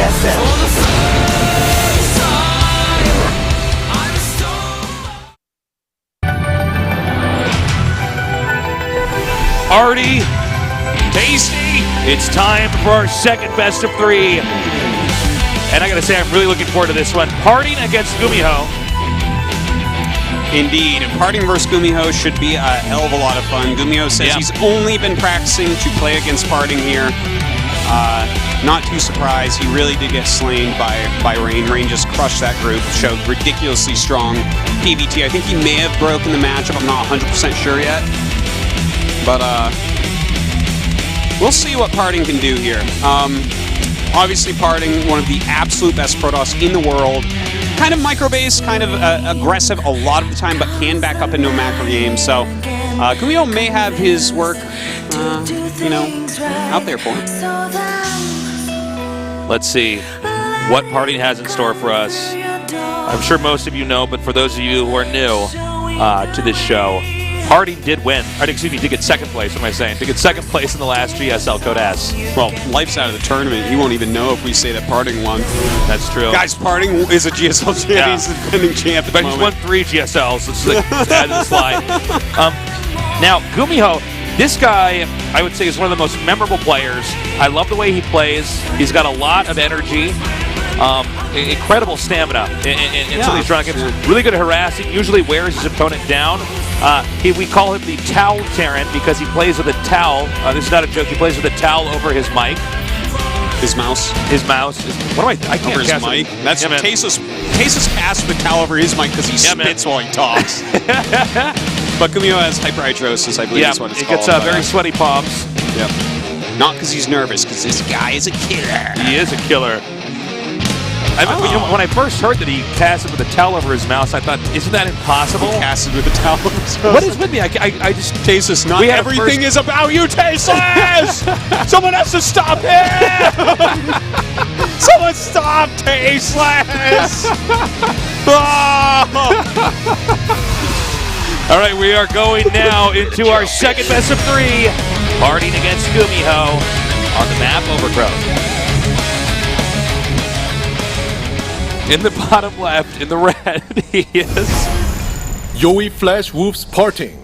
GSL. Artie, tasty, it's time for our second best of 3. And I gotta say, I'm really looking forward to this one. PartinG against GuMiho. Indeed, PartinG versus GuMiho should be a hell of a lot of fun. GuMiho says he's only been practicing to play against PartinG here. Not too surprised, he really did get slain by Rain. Rain just crushed that group, showed ridiculously strong PvT. I think he may have broken the matchup, I'm not 100% sure yet. But we'll see what PartinG can do here. Obviously PartinG, one of the absolute best Protoss in the world. Kind of micro-based, kind of aggressive a lot of the time, but can back up into a macro game. So GuMiho may have his work, you know, out there for him. Let's see what PartinG has in store for us. I'm sure most of you know, but for those of you who are new to this show, PartinG did win. Excuse me, did get second place. What am I saying? Did get second place in the last GSL Code S. Well, life's out of the tournament. You won't even know if we say that PartinG won. That's true. Guys, PartinG is a GSL champion. He's the defending champ. But he's won 3 GSLs. Let's add to the slide. Now, GuMiho, this guy, I would say, is one of the most memorable players. I love the way he plays. He's got a lot of energy. Incredible stamina in some of these strong games. Really good at harassing, usually wears his opponent down. We call him the towel Terran because he plays with a towel. This is not a joke. He plays with a towel over his mic. His mouse. His mouse. What am I can't over his mic. That's Tasus casts with a towel over his mic because he spits while he talks. But GuMiho has hyperhidrosis, I believe is what it's called. He gets very sweaty palms. Yep. Not because he's nervous, because this guy is a killer. He is a killer. You know, when I first heard that he casted with a towel over his mouse, I thought, isn't that impossible? He casted with a towel over his mouse. What is with me? I just... Tasus, not everything is about you, Tasus! Someone has to stop him! Someone stop Tasus! All right, we are going now into our second best of 3. PartinG against GuMiho on the map Overgrowth. In the bottom left, in the red, he is Yoey Flash Wolf's PartinG.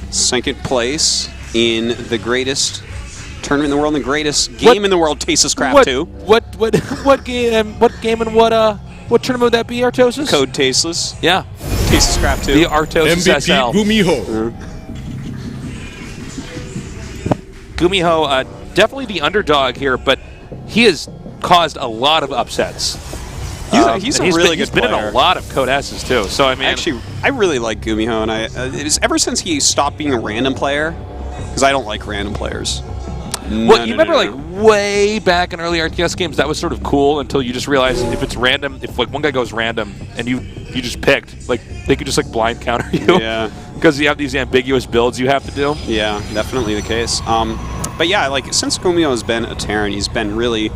Second place in the greatest tournament in the world, and the greatest game in the world, StarCraft II. What game and what tournament would that be, Artosis? Code Tasteless. Yeah. StarCraft II. The Artosis MVP SL. GuMiho. GuMiho, definitely the underdog here, but he has caused a lot of upsets. He's a really good player. He's been in a lot of Code S's too. So I mean, actually, I really like GuMiho, and it is ever since he stopped being a random player, because I don't like random players. Well, you remember like way back in early RTS games, that was sort of cool until you just realized if it's random, if like one guy goes random and you just picked, like they could just like blind counter you. Yeah. Because you have these ambiguous builds you have to do. Yeah, definitely the case. But yeah, like since GuMiho has been a Terran, he's been really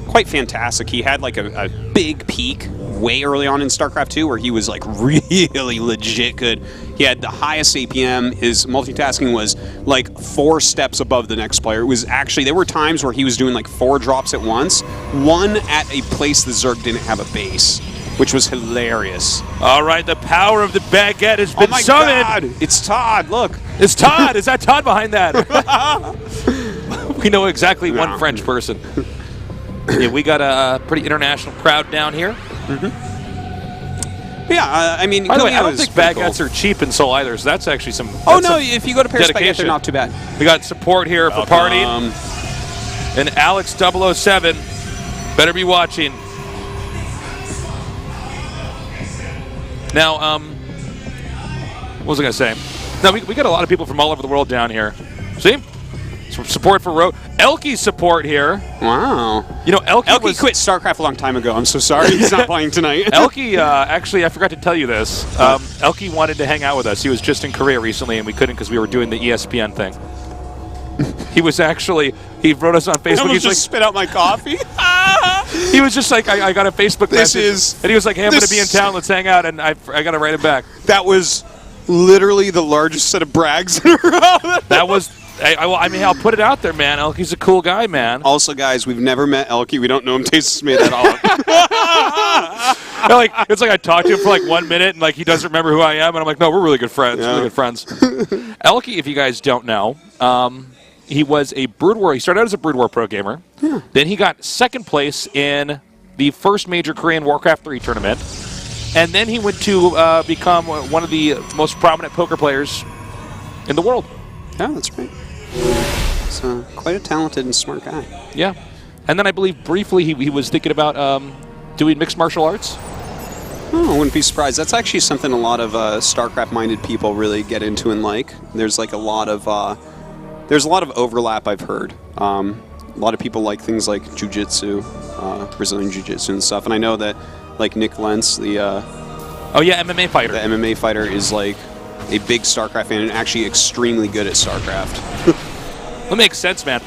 quite fantastic. He had like a big peak way early on in StarCraft II where he was like really legit good. He had the highest APM. His multitasking was like 4 steps above the next player. It was actually, there were times where he was doing like 4 drops at once, one at a place the Zerg didn't have a base, which was hilarious. All right, the power of the baguette has been summoned. God, it's Todd, look. It's Todd. Is that Todd behind that? We know exactly one French person. Yeah, we got a pretty international crowd down here. Yeah, I mean, by the way, I don't think baguettes are cheap in Seoul either, so that's actually some. Oh no, if you go to Paris Baguette, they're not too bad. We got support here for PartinG. And Alex 007 better be watching. Now, what was I going to say? No, we got a lot of people from all over the world down here. See? Some support for Ro. Elky's support here. Wow. You know, Elky quit StarCraft a long time ago. I'm so sorry he's not playing tonight. Elky, actually, I forgot to tell you this. Elky wanted to hang out with us. He was just in Korea recently, and we couldn't because we were doing the ESPN thing. He was actually, he wrote us on Facebook. He just spit out my coffee. He was just like, I got a Facebook message. And he was like, hey, I'm going to be in town. Let's hang out. And I got to write him back. That was literally the largest set of brags in a row. That was I mean, I'll put it out there, man. Elky's a cool guy, man. Also, guys, we've never met Elky. We don't know him. Tastes made that all up. It's like I talked to him for like 1 minute, and like he doesn't remember who I am, and I'm like, no, we're really good friends. Yeah. Really good friends. Elky, if you guys don't know, he was a Brood War. He started out as a Brood War pro gamer. Yeah. Then he got second place in the first major Korean Warcraft 3 tournament, and then he went to become one of the most prominent poker players in the world. Yeah, that's right. He's quite a talented and smart guy. Yeah. And then I believe briefly he was thinking about doing mixed martial arts. Oh, I wouldn't be surprised. That's actually something a lot of StarCraft-minded people really get into and like. There's like a lot of overlap, I've heard. A lot of people like things like jiu-jitsu, Brazilian jiu-jitsu and stuff. And I know that like Nick Lentz, the MMA fighter. The MMA fighter is like a big StarCraft fan and actually extremely good at StarCraft. That makes sense, man.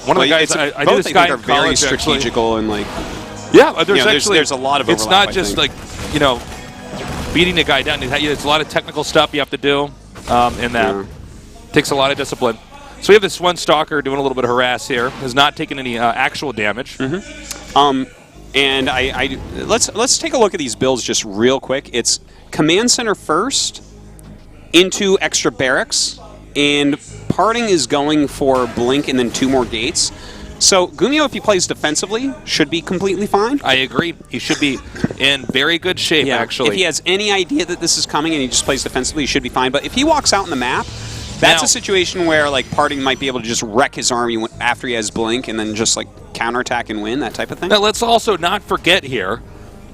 One of the guys I knew this guy are in very college, strategical and like. Yeah, there's a lot of overlap. It's not just like beating a guy down. There's a lot of technical stuff you have to do in that. Yeah. Takes a lot of discipline. So we have this one stalker doing a little bit of harass here. Has not taken any actual damage. Mm-hmm. And let's take a look at these builds just real quick. It's Command Center first, into extra barracks, and PartinG is going for Blink and then 2 more gates. So GuMiho, if he plays defensively, should be completely fine. I agree. He should be in very good shape, actually. If he has any idea that this is coming and he just plays defensively, he should be fine. But if he walks out on the map, that's a situation where like PartinG might be able to just wreck his army after he has Blink and then just like counterattack and win, that type of thing. Now, let's also not forget here,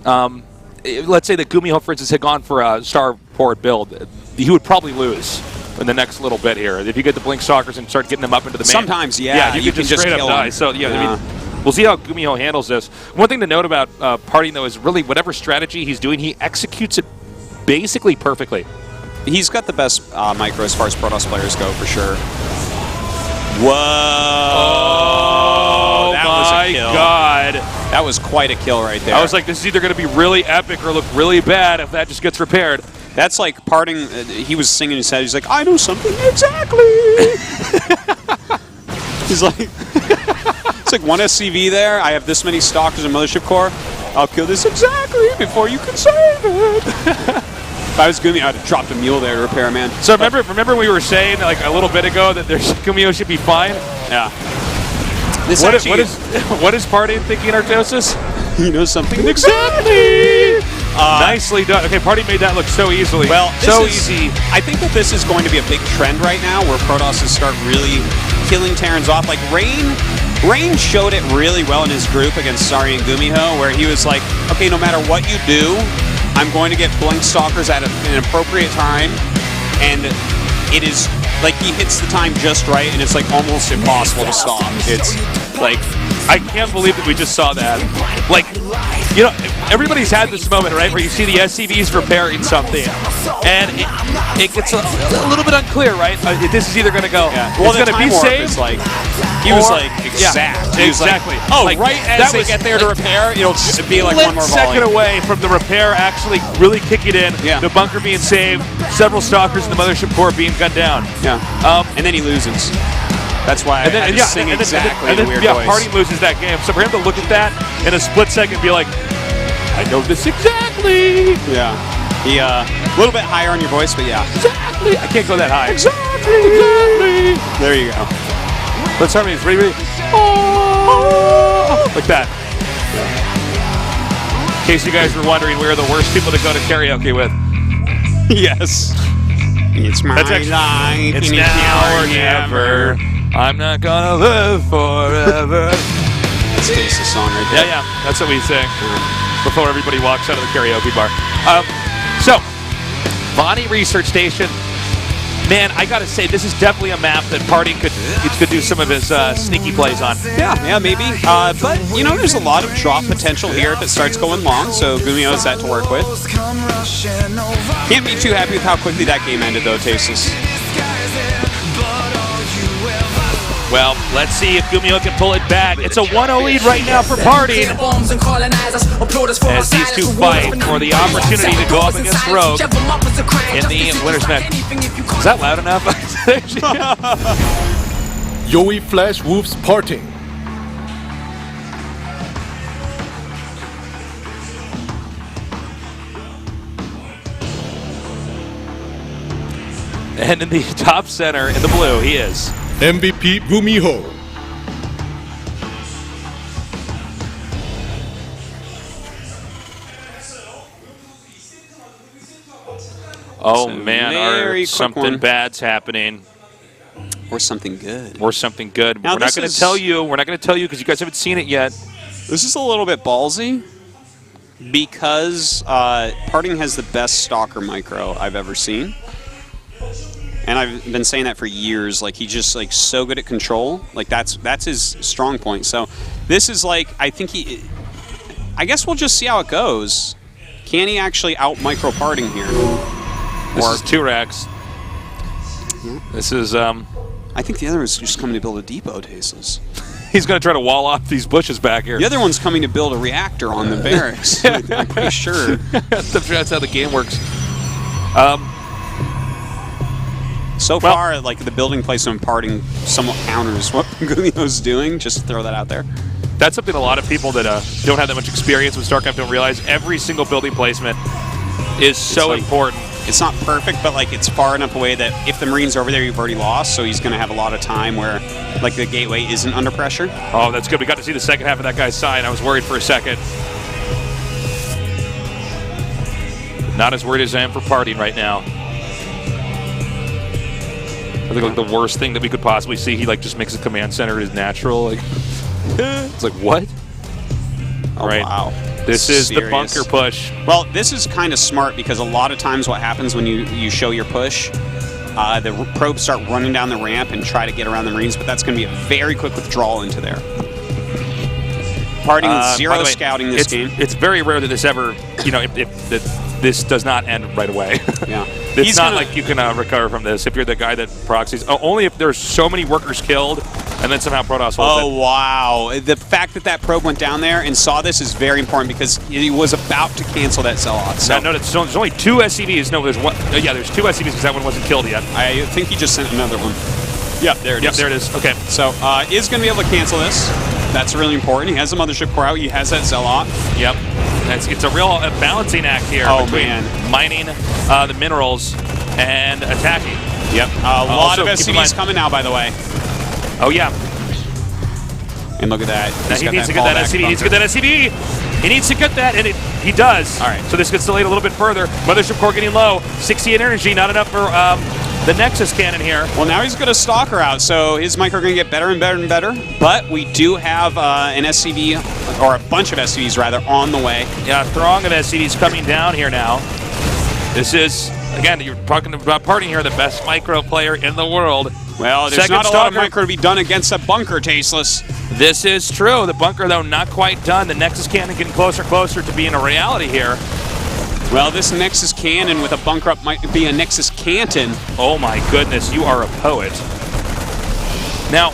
let's say that GuMiho, for instance, had gone for a starport build. He would probably lose in the next little bit here. If you get the Blink Stalkers and start getting them up into the main. Sometimes, you can just straight up die. So, I mean, we'll see how GuMiho handles this. One thing to note about PartinG, though, is really whatever strategy he's doing, he executes it basically perfectly. He's got the best micro as far as Protoss players go, for sure. Whoa! That was a kill. God. That was quite a kill right there. I was like, this is either going to be really epic or look really bad if that just gets repaired. That's like PartinG. He was singing his head. He's like, I know something exactly. He's like, it's like 1 SCV there. I have this many stalkers and Mothership Core. I'll kill this exactly before you can save it. If I was GuMiho, I'd have dropped a mule there to repair, man. So remember we were saying like a little bit ago that GuMiho should be fine? Yeah. What is PartinG thinking, Artosis? You know something exactly. Nicely done. Okay, PartinG made that look so easily. Well, easy. I think that this is going to be a big trend right now where Protosses start really killing Terrans off. Like Rain showed it really well in his group against Sari and GuMiho, where he was like, okay, no matter what you do, I'm going to get Blink Stalkers at an appropriate time, and it is like he hits the time just right, and it's like almost impossible to stop. It's like, I can't believe that we just saw that. Like, everybody's had this moment, right, where you see the SCVs repairing something, and it gets a little bit unclear, right? This is either going to go, well, it's going to be saved. Like, he was like exact. He was exactly. Like, right as they get there to repair, it'll just be like one more volley. Second away from the repair actually really kicking in, the bunker being saved, several stalkers in the Mothership Core being gunned down. Yeah. And then he loses. That's why I had to sing exactly in a weird voice. PartinG loses that game. So for him to look at that in a split second and be like, I know this exactly. Yeah. He, a little bit higher on your voice, but yeah. Exactly. I can't go that high. Exactly. There you go. Let's start me. Ready? Oh, like that. In case you guys were wondering, we're the worst people to go to karaoke with. Yes. It's my life. It's now or never. I'm not gonna live forever. That's Stacy's song right there. Yeah. That's what we sing before everybody walks out of the karaoke bar. So, Bonnie Research Station. Man, I gotta say, this is definitely a map that PartinG could do some of his sneaky plays on. Yeah, maybe. But, there's a lot of drop potential here if it starts going long, so GuMiho has that to work with. Can't be too happy with how quickly that game ended, though, Tasis. Well, let's see if GuMiho can pull it back. It's a 1-0 lead right now for PartinG as these two fight for the opportunity to go up against Rogue in the winner's match. Is that loud enough? Yowie Flash Wolves PartinG. And in the top center in the blue, he is MVP GuMiho. Oh a man, very quick something one. bad's happening. Or something good. Or something good. Now We're not going to tell you. We're not going to tell you because you guys haven't seen it yet. This is a little bit ballsy because PartinG has the best stalker micro I've ever seen. And I've been saying that for years. Like, he's just like so good at control. Like, that's his strong point. So this is like, I guess we'll just see how it goes. Can he actually out micro PartinG here? This is 2 racks. This is I think the other is just coming to build a depot, Tasteless. he's going to try to wall off these bushes back here. The other one's coming to build a reactor on the barracks. I'm pretty sure. That's how the game works. So far, like, the building placement PartinG somewhat counters what GuMiho's doing. Just to throw that out there. That's something a lot of people that don't have that much experience with StarCraft don't realize. Every single building placement is so important. It's not perfect, but like it's far enough away that if the Marine's over there, you've already lost. So he's going to have a lot of time where, like, the gateway isn't under pressure. Oh, that's good. We got to see the second half of that guy's sign. I was worried for a second. Not as worried as I am for PartinG right now. I think like the worst thing that we could possibly see, he like just makes a command center his natural. Like, it's like what? Oh, right. Wow. This is Serious. the bunker push. Well, this is kind of smart because a lot of times what happens when you show your push, the probes start running down the ramp and try to get around the Marines, but that's going to be a very quick withdrawal into there. PartinG zero by the way, scouting this game. It's very rare that this ever, if this does not end right away. Yeah. It's not like you can recover from this if you're the guy that proxies. Only if there's so many workers killed and then somehow Protoss holds it. Oh, wow. The fact that probe went down there and saw this is very important because he was about to cancel that sell-off. So. No, there's only 2 SCVs. No, there's one. Yeah, there's 2 SCVs because that one wasn't killed yet. I think he just sent another one. Yep, there it is. Yep, there it is. Okay. So, is going to be able to cancel this. That's really important. He has the mothership core out. He has that Zealot. Yep. It's a real balancing act here between mining the minerals and attacking. Yep. A lot of SCVs coming now, by the way. Oh, yeah. And look at that. Now he needs to get that SCV. He needs to get that SCV. He needs to get that, and he does. All right. So this gets delayed a little bit further. Mothership core getting low. 68 energy, not enough for the Nexus cannon here. Well, now he's got a Stalker out, so his micro going to get better and better and better. But we do have an SCV, or a bunch of SCVs rather, on the way. Yeah, a throng of SCVs coming down here now. This is, again, you're talking about PartinG here, the best micro player in the world. Well, there's not a lot of micro to be done against a bunker, Tasteless. This is true. The bunker, though, not quite done. The Nexus cannon getting closer and closer to being a reality here. Well, this Nexus cannon with a bunker up might be a Nexus Canton. Oh my goodness, you are a poet. Now,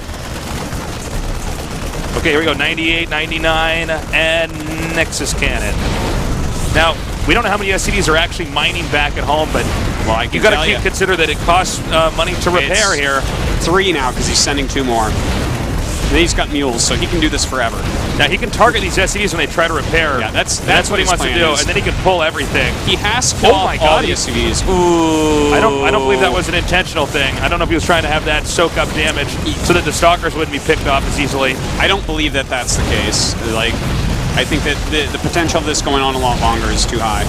okay, here we go, 98, 99, and Nexus cannon. Now, we don't know how many SCVs are actually mining back at home, but you got to consider that it costs money to repair here. 3 now because he's sending 2 more. And he's got mules, so he can do this forever. Now he can target these SCVs when they try to repair. Yeah, that's what he wants to do, and then he can pull everything. He has to kill all the SCVs. Ooh. I don't believe that was an intentional thing. I don't know if he was trying to have that soak up damage so that the stalkers wouldn't be picked off as easily. I don't believe that that's the case. Like, I think that the potential of this going on a lot longer is too high.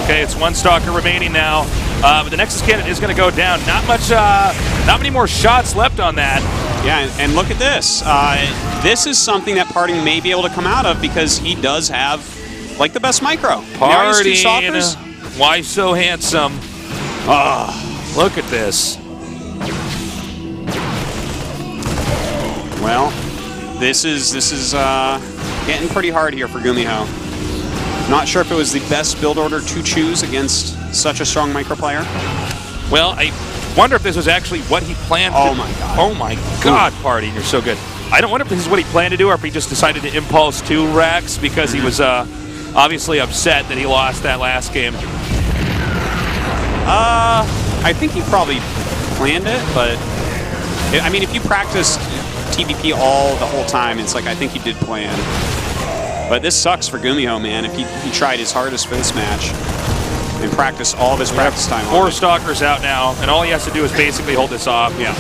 Okay, it's 1 stalker remaining now. But the Nexus cannon is going to go down. Not many more shots left on that. Yeah, and look at this. This is something that PartinG may be able to come out of because he does have, like, the best micro. PartinG, why so handsome? Look at this. Well, this is getting pretty hard here for GuMiho. Not sure if it was the best build order to choose against such a strong micro player. Well, wonder if this was actually what he planned to do. Oh, my God. Oh, my God, PartinG, you're so good. I don't wonder if this is what he planned to do or if he just decided to impulse 2 Rex because he was obviously upset that he lost that last game. I think he probably planned it, but I mean, if you practiced TVP the whole time, it's like I think he did plan. But this sucks for GuMiho, man. If he tried his hardest for this match and practiced all of his practice time. 4 Stalkers out now, and all he has to do is basically hold this off. Yeah.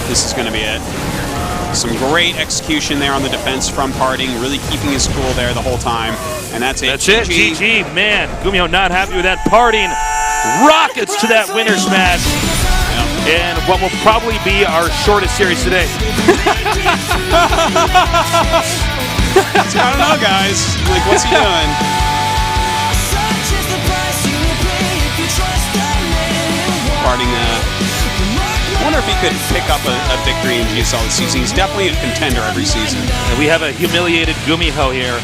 This is going to be it. Some great execution there on the defense from PartinG, really keeping his cool there the whole time. And that's it. That's it. GG. Man, GuMiho not happy with that. PartinG rockets to that winner's match. And what will probably be our shortest series today. I don't know, guys. Like, what's he doing? PartinG, I wonder if he could pick up a victory in GSL this season. He's definitely a contender every season. And we have a humiliated GuMiho here.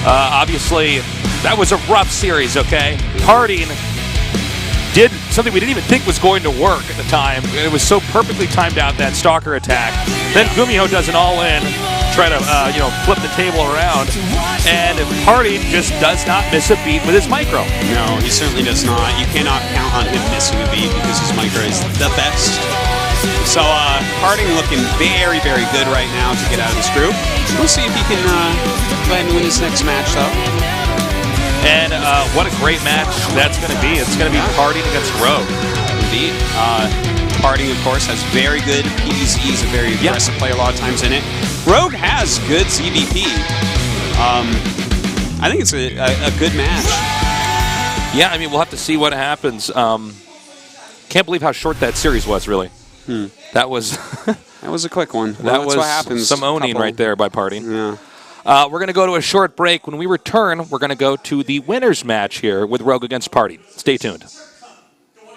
Obviously, that was a rough series, okay? PartinG did something we didn't even think was going to work at the time. It was so perfectly timed out, that Stalker attack. Then GuMiho does an all-in, try to flip the table around, and PartinG just does not miss a beat with his micro. No, he certainly does not. You cannot count on him missing a beat because his micro is the best. So PartinG looking very, very good right now to get out of this group. We'll see if he can go ahead and win his next match, though. And what a great match that's going to be. It's going to be PartinG against Ro. Indeed. PartinG, of course, has very good PvZ. He's a very aggressive player a lot of times in it. Rogue has good CVP. I think it's a good match. Yeah, I mean, we'll have to see what happens. Can't believe how short that series was, really. That was that was a quick one. That well, was what happens. some owning right there by PartinG. Yeah. We're going to go to a short break. When we return, we're going to go to the winner's match here with Rogue against PartinG. Stay tuned.